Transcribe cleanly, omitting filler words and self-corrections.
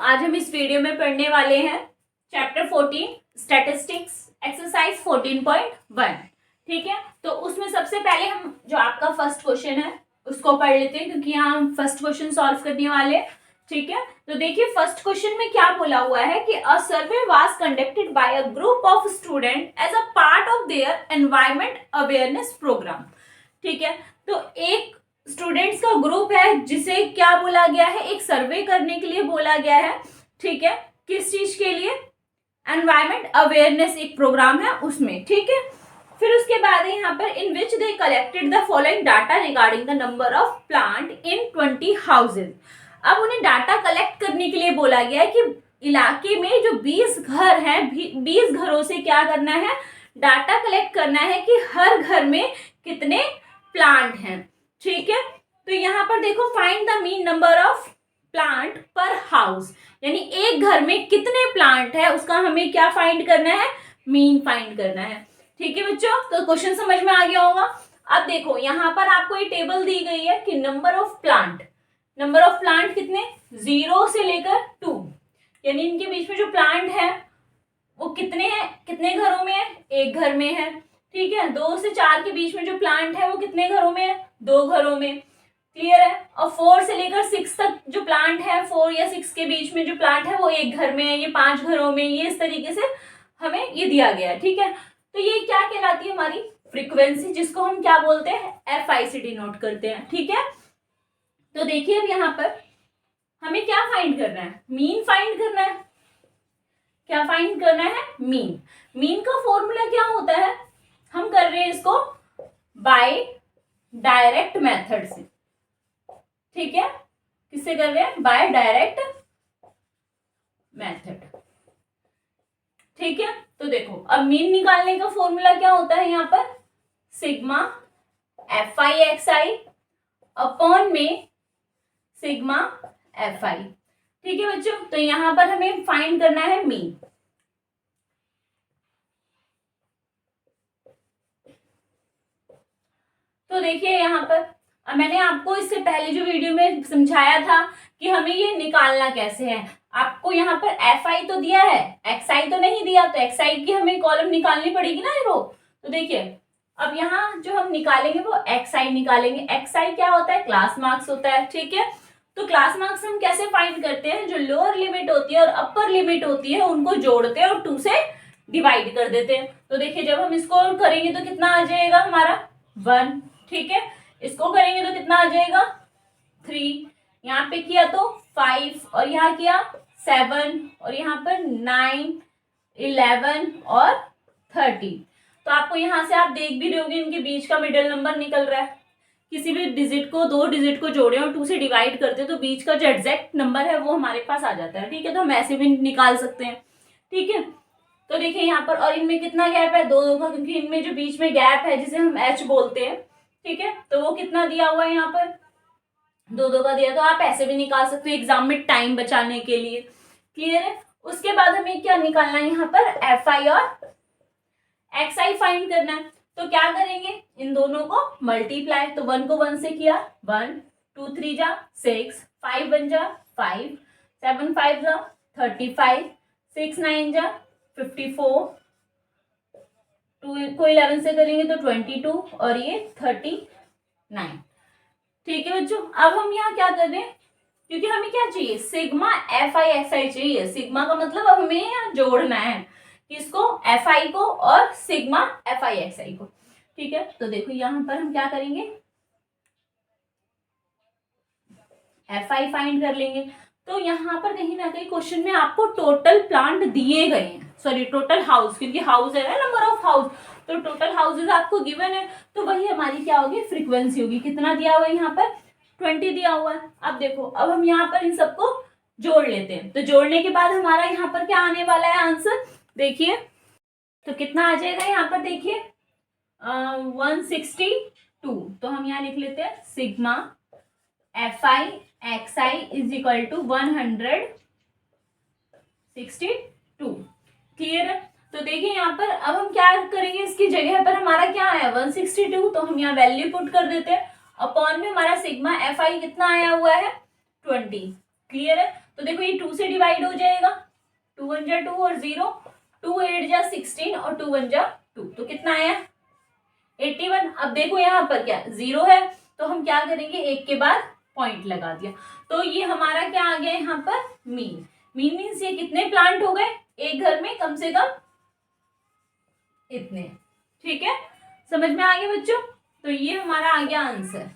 आज हम इस वीडियो में पढ़ने वाले हैं चैप्टर 14 स्टैटिस्टिक्स एक्सरसाइज 14.1। ठीक है, तो उसमें सबसे पहले हम जो आपका फर्स्ट क्वेश्चन है उसको पढ़ लेते हैं, क्योंकि यहाँ हम फर्स्ट क्वेश्चन सॉल्व करने वाले हैं। ठीक है, तो देखिए फर्स्ट क्वेश्चन में क्या बोला हुआ है कि a survey was conducted by a group of student as a part of their environment awareness programme. ठीक है, तो एक स्टूडेंट्स का ग्रुप है जिसे क्या बोला गया है, एक सर्वे करने के लिए बोला गया है। ठीक है, किस चीज के लिए? एनवायरमेंट अवेयरनेस एक प्रोग्राम है उसमें। ठीक है, फिर उसके बाद यहाँ पर in which they collected the following data regarding the number of plant in 20 houses. अब उन्हें डाटा कलेक्ट करने के लिए बोला गया है कि इलाके में जो 20 घर हैं, 20 घरों से क्या करना है, डाटा कलेक्ट करना है कि हर घर में कितने प्लांट हैं। ठीक है, तो यहाँ पर देखो find the mean number of plant पर हाउस, यानी एक घर में कितने प्लांट है उसका हमें क्या फाइंड करना है, मीन फाइंड करना है। ठीक है बच्चों, तो क्वेश्चन समझ में आ गया होगा। अब देखो यहाँ पर आपको ये टेबल दी गई है कि नंबर ऑफ प्लांट कितने, 0 से लेकर 2, यानी इनके बीच में जो प्लांट है वो कितने हैं, कितने घरों में है, एक घर में है। ठीक है, 2 से 4 के बीच में जो प्लांट है वो कितने घरों में है, 2 घरों में। क्लियर है, और 4 से लेकर 6 तक जो प्लांट है, 4 या 6 के बीच में जो प्लांट है वो एक घर में है, ये 5 घरों में, ये इस तरीके से हमें ये दिया गया है। ठीक है, तो ये क्या कहलाती है, हमारी फ्रीक्वेंसी, जिसको हम क्या बोलते हैं, FI से डिनोट करते हैं। ठीक है, तो देखिए अब यहाँ पर हमें क्या फाइंड करना है, मीन फाइंड करना है। क्या फाइंड करना है, मीन का फॉर्मूला क्या होता है, हम कर रहे हैं इसको बाय डायरेक्ट मेथड से। ठीक है, किससे कर रहे हैं, बाय डायरेक्ट मेथड। ठीक है, तो देखो अब मीन निकालने का फॉर्मूला क्या होता है, यहाँ पर सिग्मा FI XI अपॉन में सिग्मा FI। ठीक है बच्चों, तो यहां पर हमें फाइंड करना है मीन। तो देखिए यहाँ पर मैंने आपको इससे पहले जो वीडियो में समझाया था कि हमें ये निकालना कैसे है। आपको यहाँ पर FI तो दिया है, XI तो नहीं दिया, तो XI की हमें कॉलम निकालनी पड़ेगी ना, रो। तो देखिए अब यहाँ जो हम निकालेंगे वो XI निकालेंगे। XI क्या होता है, क्लास मार्क्स होता है। ठीक है, तो क्लास मार्क्स हम कैसे फाइंड करते हैं, जो लोअर लिमिट होती है और अपर लिमिट होती है उनको जोड़ते हैं और 2 से डिवाइड कर देते हैं। तो देखिए जब हम इसको करेंगे तो कितना आ जाएगा हमारा 1। ठीक है, इसको करेंगे तो कितना आ जाएगा 3, यहाँ पे किया तो 5, और यहाँ किया 7, और यहाँ पर 9, 11 और 30। तो आपको यहाँ से आप देख भी रहे होगे इनके बीच का मिडिल नंबर निकल रहा है। किसी भी डिजिट को, 2 डिजिट को जोड़े और 2 से डिवाइड करते तो बीच का जो एग्जैक्ट नंबर है वो हमारे पास आ जाता है। ठीक है, तो हम ऐसे भी निकाल सकते हैं। ठीक है, तो देखिए यहाँ पर, और इनमें कितना गैप है, 2 का, क्योंकि इनमें जो बीच में गैप है जिसे हम H बोलते हैं। ठीक है, तो वो कितना दिया हुआ है, यहाँ पर 2 का दिया। तो आप ऐसे भी निकाल सकते हो एग्जाम में टाइम बचाने के लिए। क्लियर है, उसके बाद हमें क्या निकालना है, यहाँ पर FI और XI फाइंड करना है। तो क्या करेंगे, इन दोनों को मल्टीप्लाई। तो 1 को 1 से किया, 1, 2 3 जा 6, 5 1 जा 5, 7 5 जा 35, 6 9 जा 54, 2 को 11 से करेंगे तो 22, और ये 39। ठीक है बच्चों, अब हम यहाँ क्या कर रहे हैं, क्योंकि हमें क्या चाहिए, सिग्मा FI XI चाहिए। सिग्मा का मतलब अब हमें यहाँ जोड़ना है, किसको, FI को और सिग्मा FI XI को। ठीक है, तो देखो यहाँ पर हम क्या करेंगे, FI फाइंड कर लेंगे। तो यहाँ पर कहीं ना कहीं क्वेश्चन में आपको टोटल प्लांट दिए गए हैं, सॉरी टोटल हाउस, क्योंकि हाउस है ना, नंबर ऑफ हाउस, तो टोटल हाउसेज आपको गिवन है, तो वही हमारी क्या होगी, फ्रीक्वेंसी होगी। कितना दिया हुआ है यहाँ पर, 20 दिया हुआ है। अब देखो अब हम यहाँ पर इन सबको जोड़ लेते हैं। तो जोड़ने के बाद हमारा यहाँ पर क्या आने वाला है आंसर, देखिए तो कितना आ जाएगा, यहाँ पर देखिए 162। तो हम यहाँ लिख लेते हैं sigma FI XI is equal to 162। Clear है, तो देखिए यहाँ पर अब हम क्या करेंगे, इसकी जगह पर हमारा क्या आया 162, तो हम यहाँ वैल्यू पुट कर देते हैं। अपॉन में हमारा सिग्मा FI कितना आया हुआ है 20। क्लियर है, तो देखो ये 2 से डिवाइड हो जाएगा, 2 1 जा 2 और 0, 2 8 जा 16 और 2 1 जा 2, तो कितना आया 81। अब देखो यहाँ पर क्या 0 है, तो हम क्या करेंगे, एक के बाद पॉइंट लगा दिया, तो ये हमारा क्या आ गया यहाँ पर मीन। मीन मीन्स ये कितने प्लांट हो गए एक घर में, कम से कम इतने। ठीक है, समझ में आ गया बच्चों, तो ये हमारा आ गया आंसर।